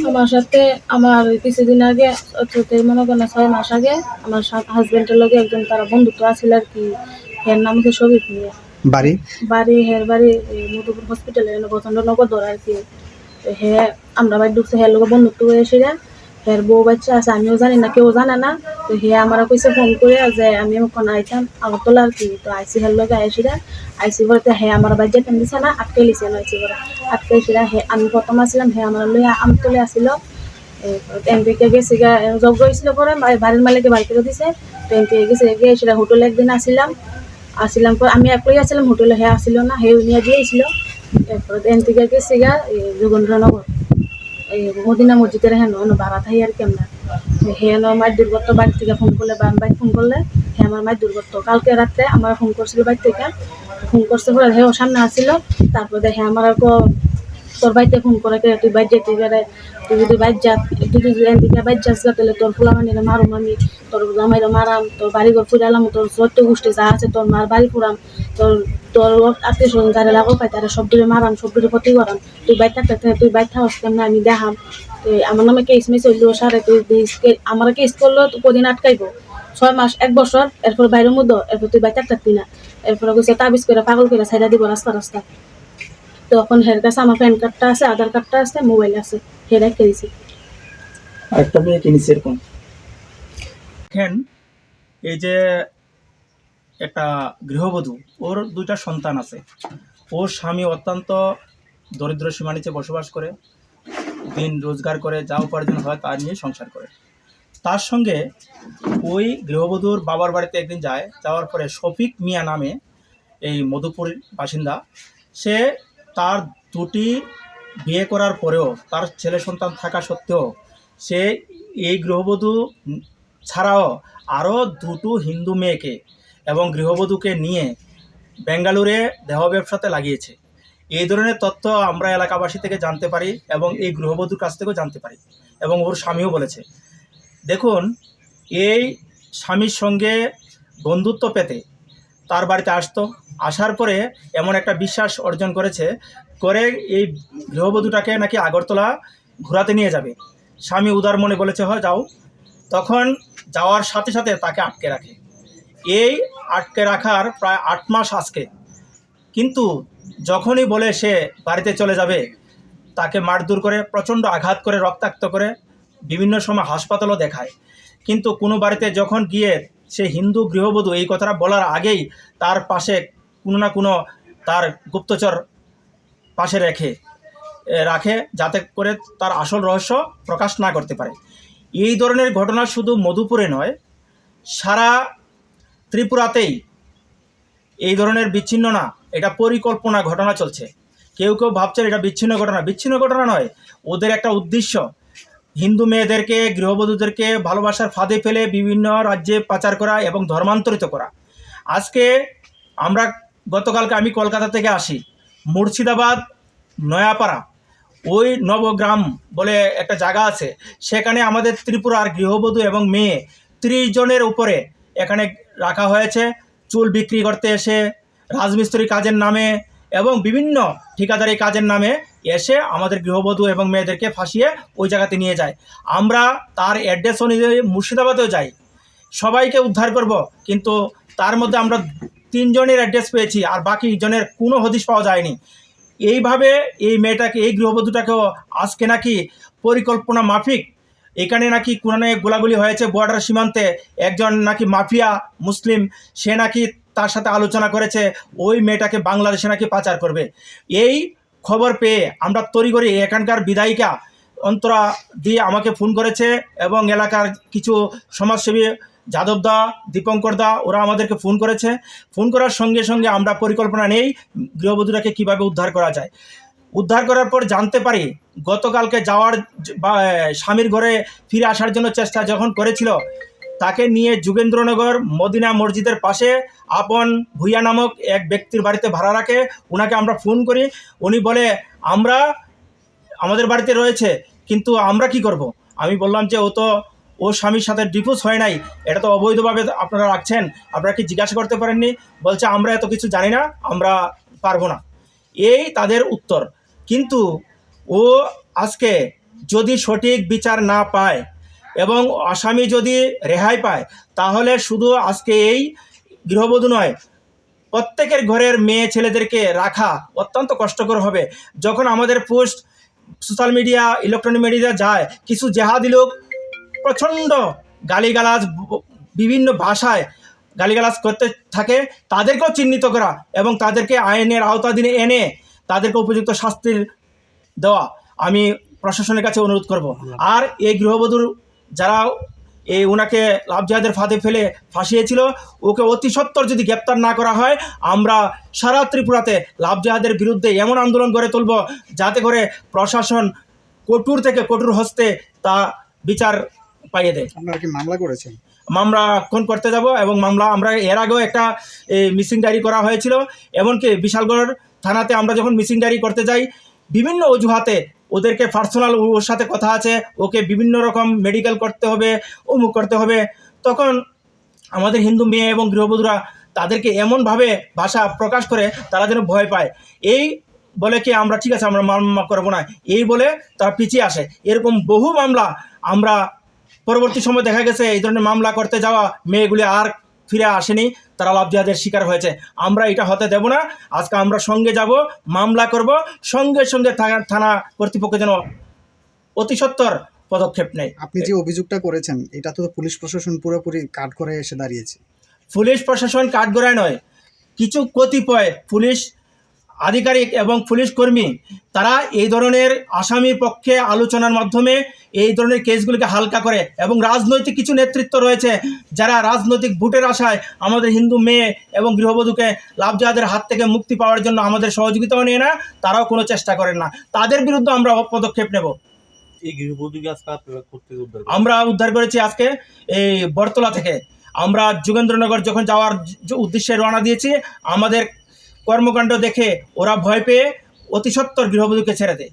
আমার সাথে আমার কিছুদিন আগে মনে করেন 6 মাস আগে আমার হাজবেন্ডের লগে একজন তারা বন্ধুত্ব আছিল আর কি। এর নাম হচ্ছে শরীফ মিয়া। বাড়ি বাড়ি মধুপুর হসপিটালে বসন্তনগর ধরে আর কি। তো হে আমরা বাড়ি ঢুকছে হের লোক বন্ধুত্ব হয়েছিল। হের বউ বাচ্চা আছে, আমিও জানি না, কেউ জানে না। তো হে আমার কইছে ফোন করে যে আমি ওখান আইতাম আগরতলা আর কি। তো আইসি হের লগে আইসিল। আইসি বলতে হে আমার বাড়ি যেতাম দিছে না, আটকে লিছে না আইসি করে। আটকে ছিল হে, আমি প্রথম আসছিলাম, হে আমার লইয়া আমতলে আসিল। এমপিকে গেছে যজ্ঞ হয়েছিল পরে বাড়ির মালিকে বাড়ি করে দিছে। তো এমপিকে গেছে গিয়ে সেটা হোটেলে একদিন আসিলাম পর আমি একলাই আসছিলাম হোটেলে, হে আসিল না, হে নিয়ে দিয়েছিল। এরপর এমপিকে গেছে যোগেন্দ্রনগর এই মদিনা মসজিদের হেন ভাড়া থাই আর কি আমরা। হে মায়ের দুর্গত বাড়ি থেকে ফোন করলে বা বাইক ফোন করলে হে আমার মায়ের দুর্গত কালকে রাত্রে আমার ফোন করছিল বাড়ি থেকে। ফোন করছে পরে হে ও সামনে আসছিল। তারপর দেখে আমার তোর বাড়িতে ফোন করে তুই বাইর যেতে গেলে, তুই যদি বাইর যা, তুই যদি এদিকে বাইর যাস গা তাহলে তোর ফুলা মানিরে মারুম আমি, তোর জামাইরে মারাম, তোর বাড়ি ঘর ফুরালাম, তোর চৈত্য গোষ্ঠী যা আছে তোর মার বাড়ি ফুরাম, তোর তোর আত্মীয় স্বজন যারা লাগো পাই তারা সব দূরে মারাম, সব দূরে ক্ষতি করাম। তুই বাইর থাকতে তুই বাইর থাকস কেমন আমি দেখাম। তো আমার নামে কেস মেস হইলো সারে, তুই আমার কেস করলো তো কদিন আটকাইবো 6 মাস 1 বছর। এরপর বাইরের মধ্যে এরপর তুই বাইর থাকতি না। এরপরে কইছে তাবিজ করে পাগল করে ছাইড়া দিব রাস্তা রাস্তা। তখন হের কাছে আমার প্যান কার্ডটা আছে, আধার কার্ডটা আছে, মোবাইল আছে, হে রেখে দিছি। আরেকটা মেয়ে কিনেছে এরকম। দেখেন, এই যে একটা গৃহবধূ, ওর 2টা সন্তান আছে। ওর স্বামী অত্যন্ত দরিদ্র সীমার নিচে বসবাস করে, দিন রোজগার করে, যা উপার্জন হয় তা নিয়ে সংসার করে। তার সঙ্গে ওই গৃহবধূর বাবার বাড়িতে একদিন যায়, যাওয়ার পরে শফিক মিয়া নামে এই মধুপুরের বাসিন্দা, সে তার 2টি বিয়ে করার পরেও, তার ছেলে সন্তান থাকা সত্ত্বেও, সে এই গৃহবধূ ছাড়াও আরও 2টো হিন্দু মেয়েকে এবং গৃহবধূকে নিয়ে বেঙ্গালুরে দেহ ব্যবসাতে লাগিয়েছে। এই ধরনের তথ্য আমরা এলাকাবাসী থেকে জানতে পারি এবং এই গৃহবধূর কাছ থেকেও জানতে পারি, এবং ওর স্বামীও বলেছে। দেখুন, এই স্বামীর সঙ্গে বন্ধুত্ব পেতে তার বাড়িতে আসতো, আসার পরে এমন একটা বিশ্বাস অর্জন করেছে করে এই গৃহবধূটাকে নাকি আগরতলা ঘোরাতে নিয়ে যাবে। স্বামী উদার মনে বলেছে হয় যাও। তখন যাওয়ার সাথে সাথে তাকে আটকে রাখে। এই আটকে রাখার প্রায় 8 মাস আজকে। কিন্তু যখনই বলে সে বাড়িতে চলে যাবে, তাকে মারধর করে, প্রচণ্ড আঘাত করে, রক্তাক্ত করে, বিভিন্ন সময় হাসপাতালও দেখায়। কিন্তু কোনো বাড়িতে যখন গিয়ে সে হিন্দু গৃহবধূ এই কথাটা বলার আগেই তার পাশে কোনো না কোনো তার গুপ্তচর পাশে রাখে যাতে করে তার আসল রহস্য প্রকাশ না করতে পারে। এই ধরনের ঘটনা শুধু মধুপুরে নয়, সারা ত্রিপুরাতেই এই ধরনের বিচ্ছিন্ন না, এটা পরিকল্পনা ঘটনা চলছে। কেউ কেউ ভাবছেন এটা বিচ্ছিন্ন ঘটনা নয়, ওদের একটা উদ্দেশ্য হিন্দু মেয়েদেরকে, গৃহবধূদেরকে ভালোবাসার ফাঁদে ফেলে বিভিন্ন রাজ্যে পাচার করা এবং ধর্মান্তরিত করা। আজকে আমরা গতকালকে আমি কলকাতা থেকে আসি, মুর্শিদাবাদ নয়াপাড়া ওই নবগ্রাম বলে একটা জায়গা আছে, সেখানে আমাদের ত্রিপুরার গৃহবধূ এবং মেয়ে 30 জনের উপরে এখানে রাখা হয়েছে চুল বিক্রি করতে এসে, রাজমিস্ত্রি কাজের নামে এবং বিভিন্ন ঠিকাদারি কাজের নামে এসে আমাদের গৃহবধূ এবং মেয়েদেরকে ফাঁসিয়ে ওই জায়গাতে নিয়ে যায়। আমরা তার অ্যাড্রেস অনুযায়ী মুর্শিদাবাদেও যাই, সবাইকে উদ্ধার করব, কিন্তু তার মধ্যে আমরা 3 জনের অ্যাড্রেস পেয়েছি, আর বাকি জনের কোনো হদিশ পাওয়া যায়নি। এইভাবে এই মেয়েটাকে, এই গৃহবধূটাকেও আজকে নাকি পরিকল্পনা মাফিক এখানে নাকি কোরআনে গোলাগুলি হয়েছে বর্ডার সীমান্তে, একজন নাকি মাফিয়া মুসলিম, সে নাকি তার সাথে আলোচনা করেছে ওই মেয়েটাকে বাংলাদেশে নাকি পাচার করবে। এই খবর পেয়ে আমরা তড়িঘড়ি এখানকার বিধায়িকা অন্তরা দিয়ে আমাকে ফোন করেছে এবং এলাকার কিছু সমাজসেবী যাদবদা, দীপঙ্করদা, ওরা আমাদেরকে ফোন করেছে। ফোন করার সঙ্গে সঙ্গে আমরা পরিকল্পনা নেই গৃহবধূটাকে কীভাবে উদ্ধার করা যায়। উদ্ধার করার পর জানতে পারি গতকালকে যাওয়ার বা স্বামীর ঘরে ফিরে আসার জন্য চেষ্টা যখন করেছিল, তাকে নিয়ে যোগেন্দ্রনগর মদিনা মসজিদের পাশে আপন ভুইয়া নামক এক ব্যক্তির বাড়িতে ভাড়া রাখে। ওনাকে আমরা ফোন করি, উনি বলে আমরা আমাদের বাড়িতে রয়েছে, কিন্তু আমরা কি করব। আমি বললাম যে ও স্বামীর সাথে ডিভোর্স হয় নাই, এটা তো অবৈধভাবে আপনারা রাখছেন, আপনারা কি জিজ্ঞাসা করতে পারেননি? বলছে আমরা এত কিছু জানি না, আমরা পারবো না, এই তাদের উত্তর। কিন্তু ও আজকে যদি সঠিক বিচার না পায় এবং আসামি যদি রেহাই পায়, তাহলে শুধু আজকে এই গৃহবধূ নয়, প্রত্যেকের ঘরের মেয়ে ছেলেদেরকে রাখা অত্যন্ত কষ্টকর হবে। যখন আমাদের post social media, electronic media যায়, কিছু জেহাদি লোক প্রচণ্ড গালিগালাজ, বিভিন্ন ভাষায় গালিগালাজ করতে থাকে, তাদেরকেও চিহ্নিত করা এবং তাদেরকে আইনের আওতাধীনে এনে তাদেরকে উপযুক্ত শাস্তির দেওয়া আমি প্রশাসনের কাছে অনুরোধ করব। আর এই গৃহবধূর যারা ওনাকে লাভ জেহাদের ফাঁদে ফেলে ফাঁসিয়েছিল, ওকে অতি সত্বর যদি গ্রেপ্তার না করা হয়, আমরা সারা ত্রিপুরাতে লাভ জেহাদের বিরুদ্ধে এমন আন্দোলন গড়ে তুলব যাতে করে প্রশাসন কঠোর থেকে কঠোর হস্তে তা বিচার পাইয়ে দেয়। আপনারা কি মামলা করেছেন? মামলা এখন করতে যাব এবং মামলা আমরা এর আগেও একটা মিসিং ডায়েরি করা হয়েছিল। এমনকি বিশালগড় থানাতে আমরা যখন মিসিং ডায়েরি করতে যাই, বিভিন্ন অজুহাতে ওদেরকে পার্সোনাল ওর সাথে কথা আছে, ওকে বিভিন্ন রকম মেডিকেল করতে হবে, অমুক করতে হবে, তখন আমাদের হিন্দু মেয়ে এবং গৃহবধূরা তাদেরকে এমনভাবে ভাষা প্রকাশ করে তারা যেন ভয় পায়। এই বলে কি আমরা ঠিক আছে আমরা মামলা করবো না, এই বলে তারা পিছিয়ে আসে। এরকম বহু মামলা আমরা পরবর্তী সময় দেখা গেছে এই ধরনের মামলা করতে যাওয়া মেয়েগুলি আর ফিরে আসেনি, তারা লাভ জেহাদের শিকার হয়েছে। আমরা এটা হতে দেব না। আজকে আমরা সঙ্গে যাব, মামলা করব, সঙ্গে সঙ্গে থানা কর্তৃপক্ষ যেন অতি সত্বর পদক্ষেপ নেয়। আপনি যে অভিযোগটা করেছেন এটা তো পুলিশ প্রশাসন পুরোপুরি কাট করে এসে দাঁড়িয়েছে। পুলিশ প্রশাসন কাঠগড়ায় নয়, কিছু কতিপয় পুলিশ আধিকারিক এবং পুলিশ কর্মী তারা এই ধরনের আসামির পক্ষে আলোচনার মাধ্যমে এই ধরনের কেসগুলিকে হালকা করে, এবং রাজনৈতিক কিছু নেতৃত্ব রয়েছে যারা রাজনৈতিক ভোটের আশায় আমাদের হিন্দু মেয়ে এবং গৃহবধূকে লাভ জেহাদের হাত থেকে মুক্তি পাওয়ার জন্য আমাদের সহযোগিতাও নিয়ে না, তারাও কোনো চেষ্টা করেন না। তাদের বিরুদ্ধে আমরা পদক্ষেপ নেব। এই গৃহবধূকে আজকে আপনারা করতে আমরা উদ্ধার করেছি আজকে এই বরতলা থেকে। আমরা যোগেন্দ্রনগর যখন যাওয়ার উদ্দেশ্যে রওনা দিয়েছি, আমাদের কর্মকাণ্ড দেখে ওরা ভয় পেয়ে অতি সত্বর গৃহবধূকে ছেড়ে দেয়।